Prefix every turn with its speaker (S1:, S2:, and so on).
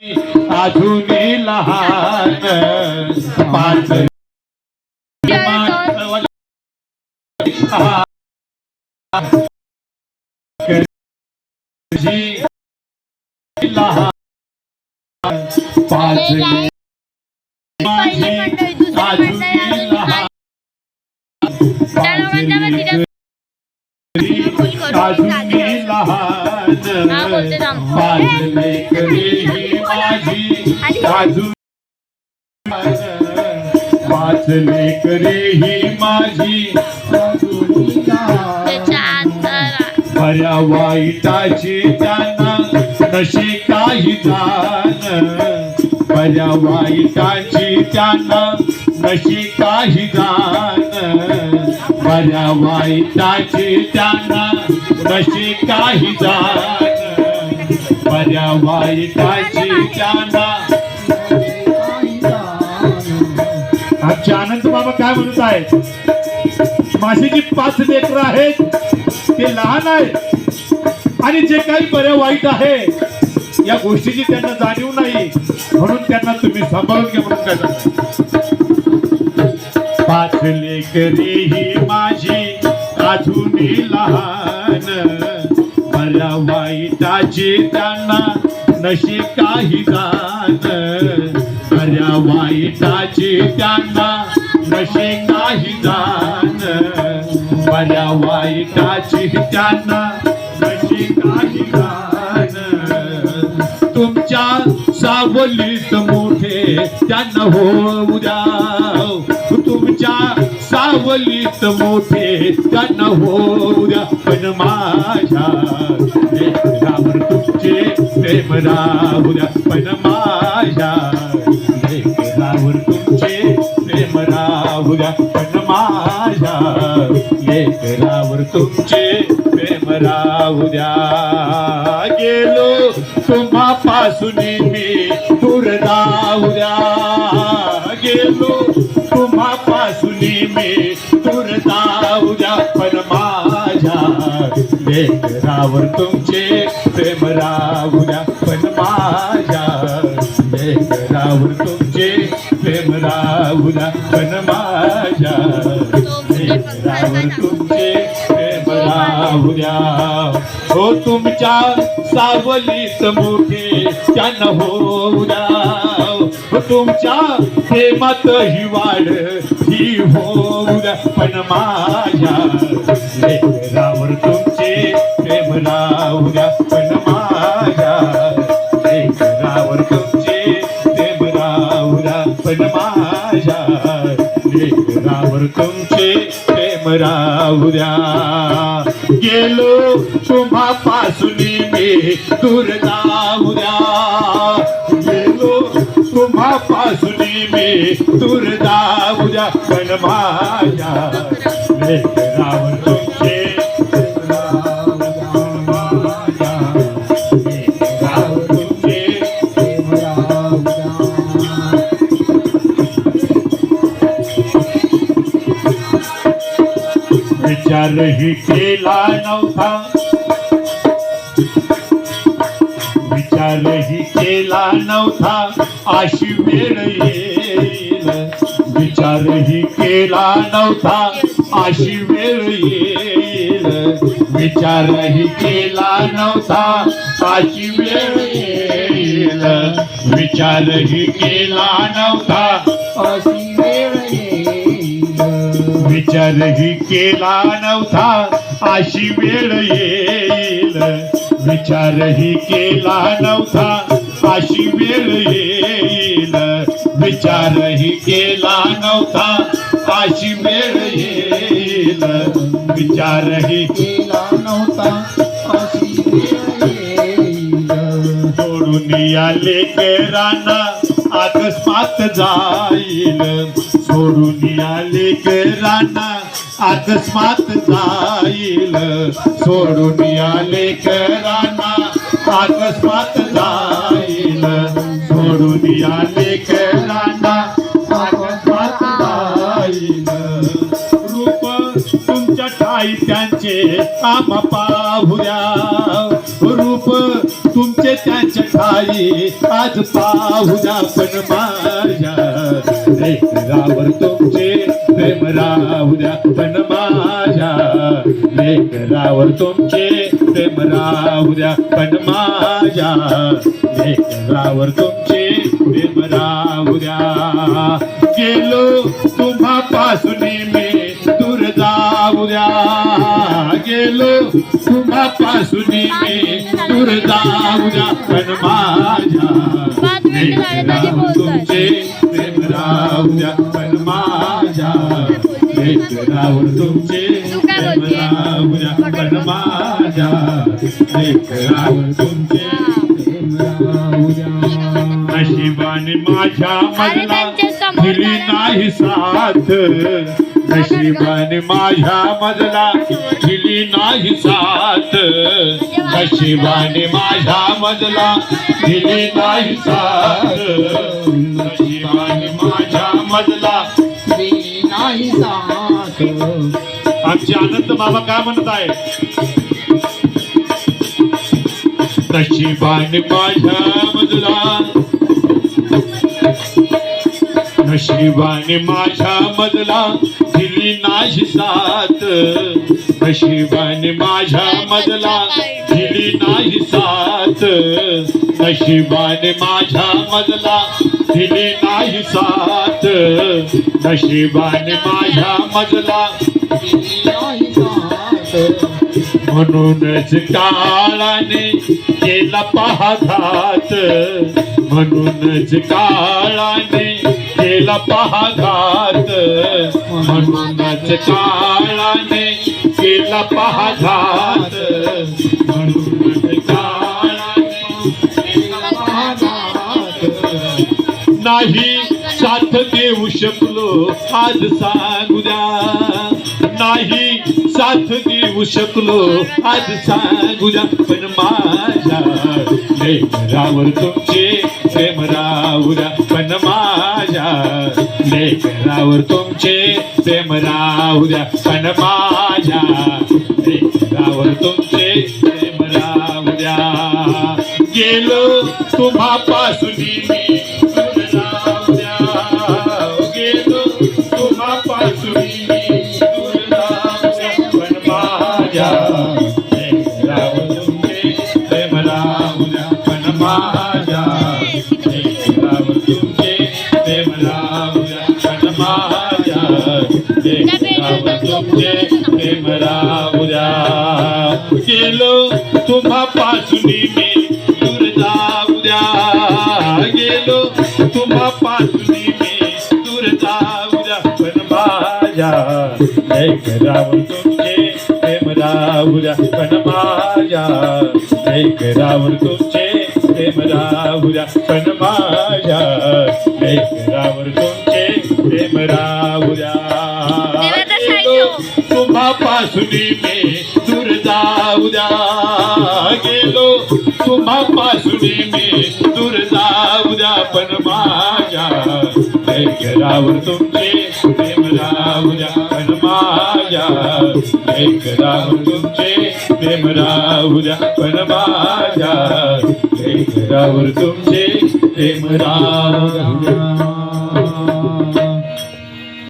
S1: अजूनी लहान पाच लहान पाच अजूनी लहान पाच लेकरी माझी अजून पाच लेकरी ही माझी बऱ्या वाईटाची त्यांना नशी काही जाण बऱ्या वाईटाची त्यांना नशी काही जाण बऱ्या वाईटाची त्यांना नशी काही जाण बऱ्या वाईटाची त्यांना आमचे आनंद बाबा काय म्हणत आहेत माझी जी 5 लेकरं आहेत ते लहान आहे आणि जे काही बरे वाईट आहे या गोष्टीची त्यांना जाणीव नाही म्हणून त्यांना तुम्ही सांभाळून घ्या म्हणून काय सांगता 5 लेकरी ही माझी अजूनी लहान बऱ्या वाईटाची त्यांना नशी काही जाण बऱ्या वाईटाची त्यांना नशी काही जाण बऱ्या वाईटाची त्यांना नशी काही जाण तुमच्या सावलीत मोठे त्यांना होऊ द्या तुमच्या सावलीत मोठे त्यांना होऊ द्या पण माझ्या लेकरावर तुमचे प्रेम राहू द्या पण माझ्या लेकरावर तुमचे प्रेम राहू द्या पण माझ्या लेकरावर तुमचे प्रेम राहू द्या गेलो तुम्हापासून मी दूर जाऊ द्या गेलो तुम्हापासून मी दूर जाऊ द्या पण माझ्या लेकरावर तुमचे प्रेम राहू द्या पण माझ्या लेकरावर तुमचे प्रेम राहू द्या पण माझ्या लेकरावर तुमचे प्रेम राहू द्या हो तुमच्या सावलीत मोठे त्यांना होऊ द्या हो तुमच्या प्रेमात ही वाढ ही होऊ द्या पण माझ्या लेकरावर तुमचे प्रेम राहू द्या पण माझ्या लेकरावर तुमचे प्रेम राहू द्या पण माझ्या लेकरावर तुमचे प्रेम राहू द्या गेलो तुम्हापासून मी दूर जाऊ द्या गेलो तुम्हापासून मी दूर जाऊ द्या पण माझ्या लेकरावर तुमचे विचारही केला नव्हता विचारही केला नव्हता अशी वेळ येईल विचारही केला नव्हता अशी वेळ येईल विचारही केला नव्हता अशी वेळ येईल विचारही केला नव्हता अशी वेळ येईल विचारही केला नव्हता अशी वेळ येईल विचारही केला नव्हता अशी वेळ येईल विचारही केला नव्हता अशी वेळ येईल विचारही केला नव्हता अशी वेळ येईल सोडून या लेकरांना अकस्मात जाईल सोडून या लेकरांना अकस्मात जाईल सोडून या लेकरांना अकस्मात जाईल सोडून या लेकरांना अकस्मात जाईल रूप तुमच्या ठाई त्यांचे काम पाहू द्या रूप तुमचे त्यांच्या ठाई आज पाहू द्या पण माझ्या लेकरावर तुमचे प्रेम राहू द्या पण माझ्या लेकरावर तुमचे प्रेम राहू द्या पण माझ्या लेकरावर तुमचे प्रेम राहू द्या गेलो तुम्हापासून मी दूर जाऊ द्या गेलो तुम्हापासून मी दूर जाऊ द्या पण माझ्या लेकरावर तुमचे प्रेम राहू द्या पण माझ्या लेकरावर तुमचे प्रेम राहू द्या पण माझ्या लेकरावर तुमचे प्रेम राहू द्या नशिबाने माझ्या मधला दिली नाही साथ नशिबाने माझ्या मधला दिली नाही साथ नशिबाने माझ्या मधला दिली नाही साथ नशिबाने माझ्या मधला दिली नाही साथ आमचे आनंद मामा काय म्हणत आहे नशिबाने माझ्या मधला नशिबाने माझ्या मधला दिली नाही साथ नशिबाने माझ्या मधला दिली नाही साथ नशिबाने माझ्या मधला दिली नाही साथ नशिबाने माझ्या मधला दिली नाही साथ म्हणूनच काळाने केला पहाघात म्हणूनच काळाने केला पहाघात म्हणूनच काळाने केला पहाघात म्हणूनच काळाने केला पहाघात नाही साथ देऊ शकलो आज सांगू द्या नाही साथ देऊ शकलो आज सांगू द्या पण माझ्या लेकरावर तुमचे प्रेम राहू द्या पण माझ्या लेकरावर तुमचे प्रेम राहू द्या पण माझ्या लेकरावर तुमचे प्रेम राहू द्या गेलो तुम्हापासून मी दूर जाऊ द्या गेलो तुम्हापासून मी दूर जाऊ द्या पण माझ्या लेकरावर तुमचे प्रेम राहू द्या पण माझ्या लेकरावर तुमचे प्रेम राहू द्या पण माझ्या लेकरावर तुमचे प्रेम राहू द्या गेलो तुम्हापासून मी दूर जाऊ द्या गेलो तुम्हापासून मी दूर जाऊ द्या पण माझ्या लेकरावर तुमचे प्रेम राहू द्या पण माझ्या लेकरावर तुमचे प्रेम राहू द्या पण माझ्या लेकरावर तुमचे प्रेम राहू द्या तुम्हापासून मी दूर जाऊ द्या गेलो तुम्हापासून मी दूर जाऊ द्या पण माझ्या लेकरावर तुमचे प्रेम राहू द्या पण माझ्या लेकरावर तुमचे प्रेम राहू द्या पण माझ्या लेकरावर तुमचे प्रेम राहू द्या